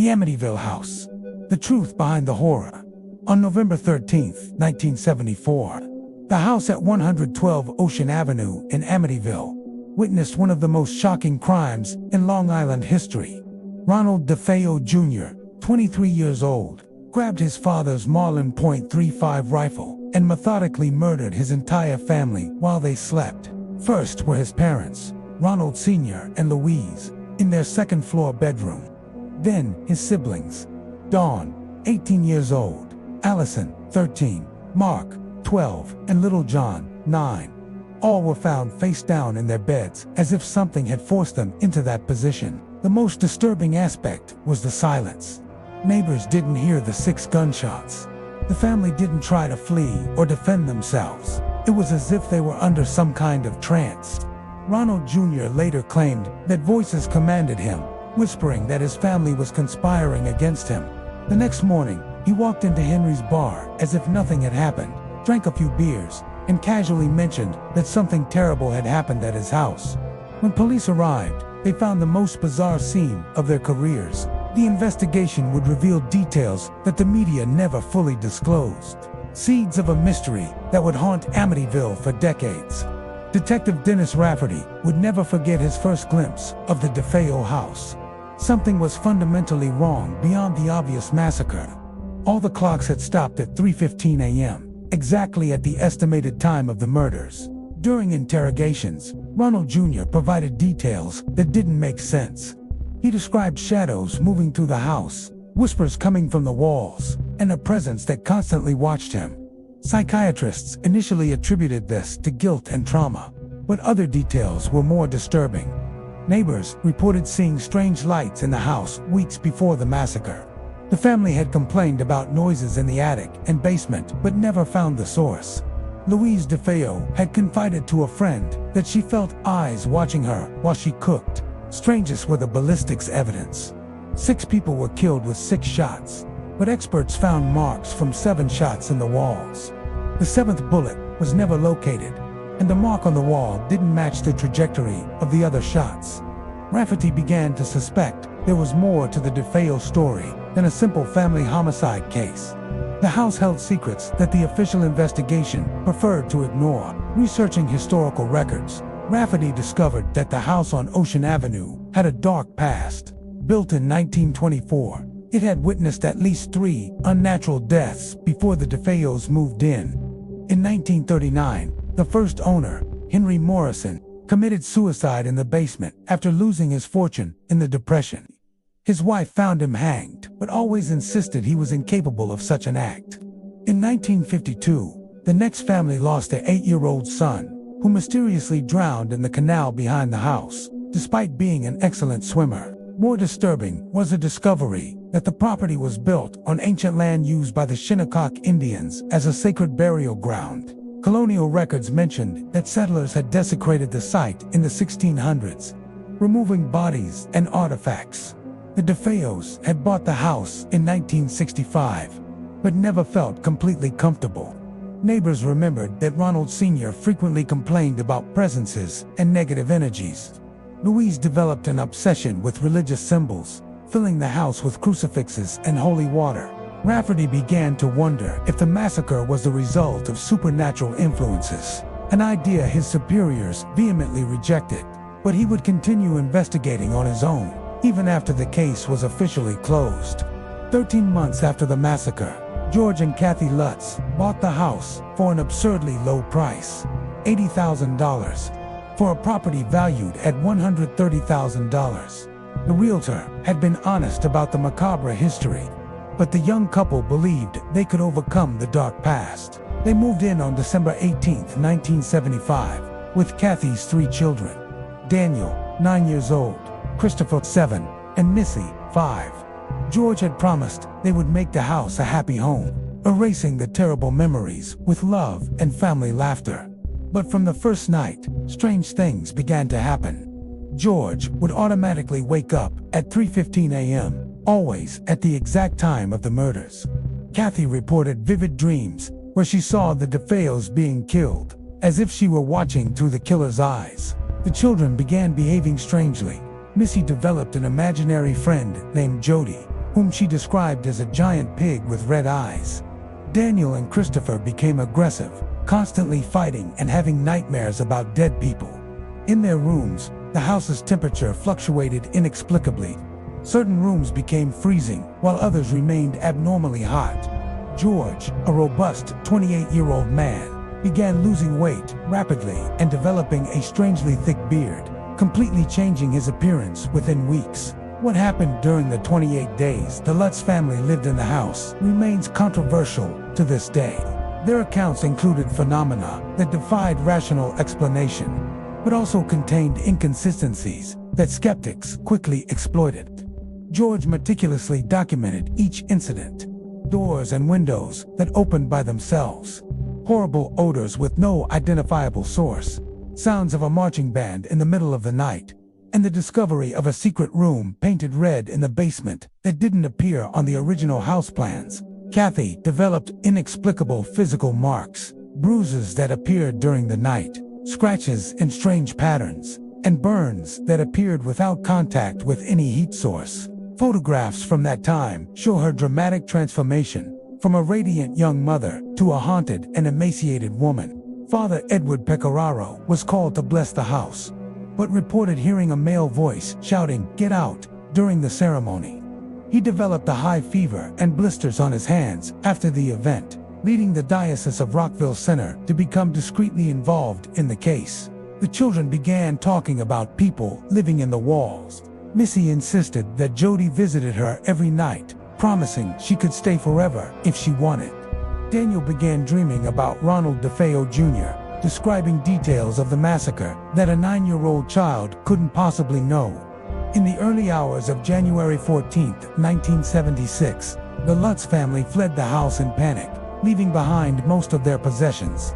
The Amityville House. The truth behind the horror. On November 13, 1974, the house at 112 Ocean Avenue in Amityville witnessed one of the most shocking crimes in Long Island history. Ronald DeFeo Jr., 23 years old, grabbed his father's Marlin .35 rifle and methodically murdered his entire family while they slept. First were his parents, Ronald Sr. and Louise, in their second-floor bedroom. Then his siblings, Dawn, 18 years old, Allison, 13, Mark, 12, and little John, 9. All were found face down in their beds, as if something had forced them into that position. The most disturbing aspect was the silence. Neighbors didn't hear the 6 gunshots. The family didn't try to flee or defend themselves. It was as if they were under some kind of trance. Ronald Jr. later claimed that voices commanded him, whispering that his family was conspiring against him. The next morning, he walked into Henry's bar as if nothing had happened, drank a few beers, and casually mentioned that something terrible had happened at his house. When police arrived, they found the most bizarre scene of their careers. The investigation would reveal details that the media never fully disclosed. Seeds of a mystery that would haunt Amityville for decades. Detective Dennis Rafferty would never forget his first glimpse of the DeFeo house. Something was fundamentally wrong beyond the obvious massacre. All the clocks had stopped at 3:15 a.m., exactly at the estimated time of the murders. During interrogations, Ronald Jr. provided details that didn't make sense. He described shadows moving through the house, whispers coming from the walls, and a presence that constantly watched him. Psychiatrists initially attributed this to guilt and trauma, but other details were more disturbing. Neighbors reported seeing strange lights in the house weeks before the massacre. The family had complained about noises in the attic and basement, but never found the source. Louise DeFeo had confided to a friend that she felt eyes watching her while she cooked. Strangest were the ballistics evidence. 6 people were killed with 6 shots, but experts found marks from 7 shots in the walls. The 7th bullet was never located, and the mark on the wall didn't match the trajectory of the other shots. Rafferty began to suspect there was more to the DeFeo story than a simple family homicide case. The house held secrets that the official investigation preferred to ignore. Researching historical records, Rafferty discovered that the house on Ocean Avenue had a dark past. Built in 1924, it had witnessed at least 3 unnatural deaths before the DeFeos moved in. In 1939, the first owner, Henry Morrison, committed suicide in the basement after losing his fortune in the Depression. His wife found him hanged, but always insisted he was incapable of such an act. In 1952, the next family lost their 8-year-old son, who mysteriously drowned in the canal behind the house, despite being an excellent swimmer. More disturbing was the discovery that the property was built on ancient land used by the Shinnecock Indians as a sacred burial ground. Colonial records mentioned that settlers had desecrated the site in the 1600s, removing bodies and artifacts. The DeFeos had bought the house in 1965, but never felt completely comfortable. Neighbors remembered that Ronald Sr. frequently complained about presences and negative energies. Louise developed an obsession with religious symbols, filling the house with crucifixes and holy water. Rafferty began to wonder if the massacre was the result of supernatural influences, an idea his superiors vehemently rejected. But he would continue investigating on his own, even after the case was officially closed. 13 months after the massacre, George and Kathy Lutz bought the house for an absurdly low price, $80,000, for a property valued at $130,000. The realtor had been honest about the macabre history, but the young couple believed they could overcome the dark past. They moved in on December 18, 1975, with Kathy's 3 children: Daniel, 9 years old, Christopher, 7, and Missy, 5. George had promised they would make the house a happy home, erasing the terrible memories with love and family laughter. But from the first night, strange things began to happen. George would automatically wake up at 3:15 a.m., always at the exact time of the murders. Kathy reported vivid dreams where she saw the DeFeos being killed, as if she were watching through the killer's eyes. The children began behaving strangely. Missy developed an imaginary friend named Jody, whom she described as a giant pig with red eyes. Daniel and Christopher became aggressive, constantly fighting and having nightmares about dead people. In their rooms, the house's temperature fluctuated inexplicably. Certain rooms became freezing, while others remained abnormally hot. George, a robust 28-year-old man, began losing weight rapidly and developing a strangely thick beard, completely changing his appearance within weeks. What happened during the 28 days the Lutz family lived in the house remains controversial to this day. Their accounts included phenomena that defied rational explanation, but also contained inconsistencies that skeptics quickly exploited. George meticulously documented each incident: doors and windows that opened by themselves, horrible odors with no identifiable source, sounds of a marching band in the middle of the night, and the discovery of a secret room painted red in the basement that didn't appear on the original house plans. Kathy developed inexplicable physical marks, bruises that appeared during the night, scratches in strange patterns, and burns that appeared without contact with any heat source. Photographs from that time show her dramatic transformation from a radiant young mother to a haunted and emaciated woman. Father Edward Pecoraro was called to bless the house, but reported hearing a male voice shouting, "Get out," during the ceremony. He developed a high fever and blisters on his hands after the event, leading the Diocese of Rockville Center to become discreetly involved in the case. The children began talking about people living in the walls. Missy insisted that Jody visited her every night, promising she could stay forever if she wanted. Daniel began dreaming about Ronald DeFeo Jr., describing details of the massacre that a 9-year-old child couldn't possibly know. In the early hours of January 14, 1976, the Lutz family fled the house in panic, leaving behind most of their possessions.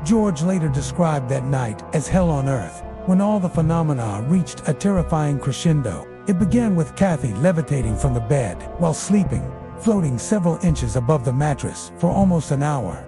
George later described that night as hell on earth, when all the phenomena reached a terrifying crescendo. It began with Kathy levitating from the bed while sleeping, floating several inches above the mattress for almost an hour.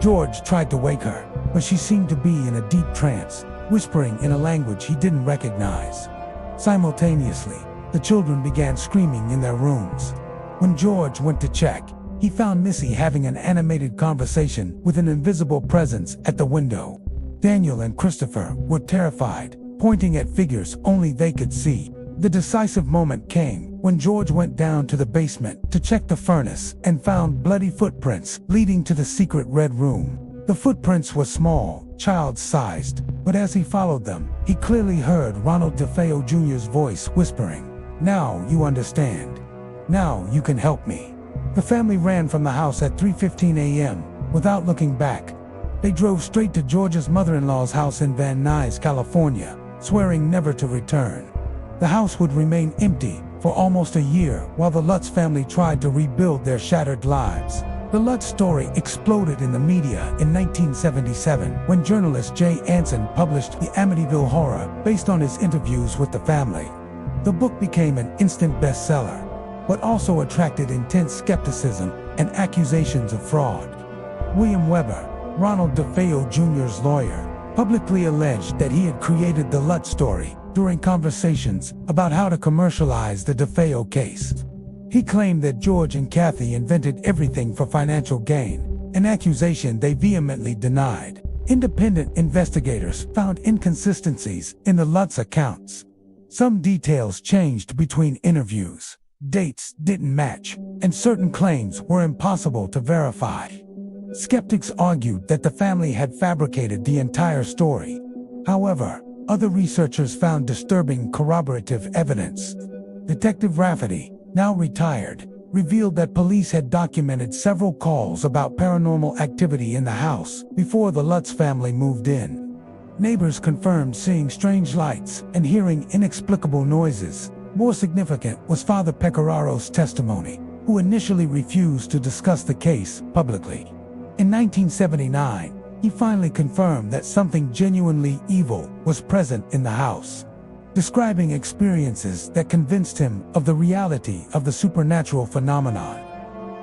George tried to wake her, but she seemed to be in a deep trance, whispering in a language he didn't recognize. Simultaneously, the children began screaming in their rooms. When George went to check, he found Missy having an animated conversation with an invisible presence at the window. Daniel and Christopher were terrified, pointing at figures only they could see. The decisive moment came when George went down to the basement to check the furnace and found bloody footprints leading to the secret red room. The footprints were small, child-sized, but as he followed them, he clearly heard Ronald DeFeo Jr.'s voice whispering, "Now you understand. Now you can help me." The family ran from the house at 3:15 a.m. without looking back. They drove straight to George's mother-in-law's house in Van Nuys, California, swearing never to return. The house would remain empty for almost a year while the Lutz family tried to rebuild their shattered lives. The Lutz story exploded in the media in 1977 when journalist Jay Anson published The Amityville Horror based on his interviews with the family. The book became an instant bestseller, but also attracted intense skepticism and accusations of fraud. William Weber, Ronald DeFeo Jr.'s lawyer, publicly alleged that he had created the Lutz story during conversations about how to commercialize the DeFeo case. He claimed that George and Kathy invented everything for financial gain, an accusation they vehemently denied. Independent investigators found inconsistencies in the Lutz accounts. Some details changed between interviews, dates didn't match, and certain claims were impossible to verify. Skeptics argued that the family had fabricated the entire story. However, other researchers found disturbing corroborative evidence. Detective Rafferty, now retired, revealed that police had documented several calls about paranormal activity in the house before the Lutz family moved in. Neighbors confirmed seeing strange lights and hearing inexplicable noises. More significant was Father Pecораro's testimony, who initially refused to discuss the case publicly. In 1979, he finally confirmed that something genuinely evil was present in the house, describing experiences that convinced him of the reality of the supernatural phenomenon.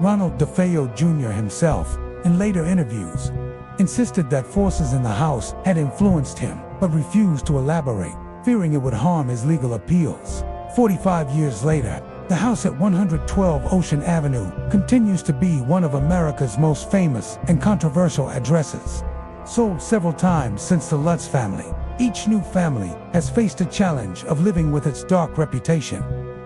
Ronald DeFeo Jr. himself, in later interviews, insisted that forces in the house had influenced him, but refused to elaborate, fearing it would harm his legal appeals. 45 years later, The house at 112 Ocean Avenue continues to be one of America's most famous and controversial addresses. Sold several times since the Lutz family, each new family has faced a challenge of living with its dark reputation.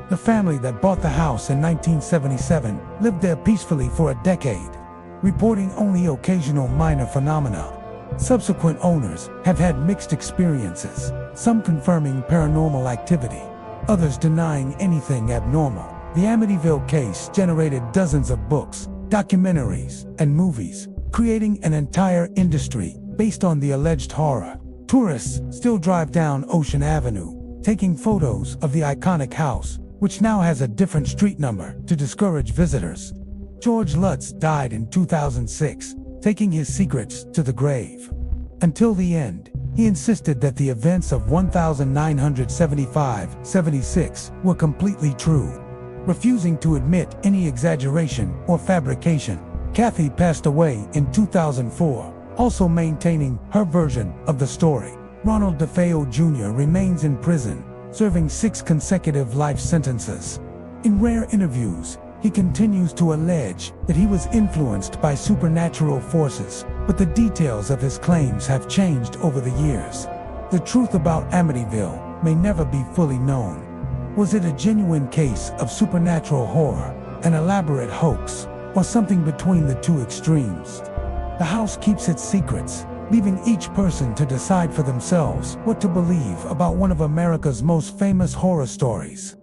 The family that bought the house in 1977 lived there peacefully for a decade, reporting only occasional minor phenomena. Subsequent owners have had mixed experiences, some confirming paranormal activity, others denying anything abnormal. The Amityville case generated dozens of books, documentaries, and movies, creating an entire industry based on the alleged horror. Tourists still drive down Ocean Avenue, taking photos of the iconic house, which now has a different street number to discourage visitors. George Lutz died in 2006, taking his secrets to the grave. Until the end, he insisted that the events of 1975-76 were completely true, refusing to admit any exaggeration or fabrication. Kathy passed away in 2004, also maintaining her version of the story. Ronald DeFeo Jr. remains in prison, serving 6 consecutive life sentences. In rare interviews, he continues to allege that he was influenced by supernatural forces, but the details of his claims have changed over the years. The truth about Amityville may never be fully known. Was it a genuine case of supernatural horror, an elaborate hoax, or something between the two extremes? The house keeps its secrets, leaving each person to decide for themselves what to believe about one of America's most famous horror stories.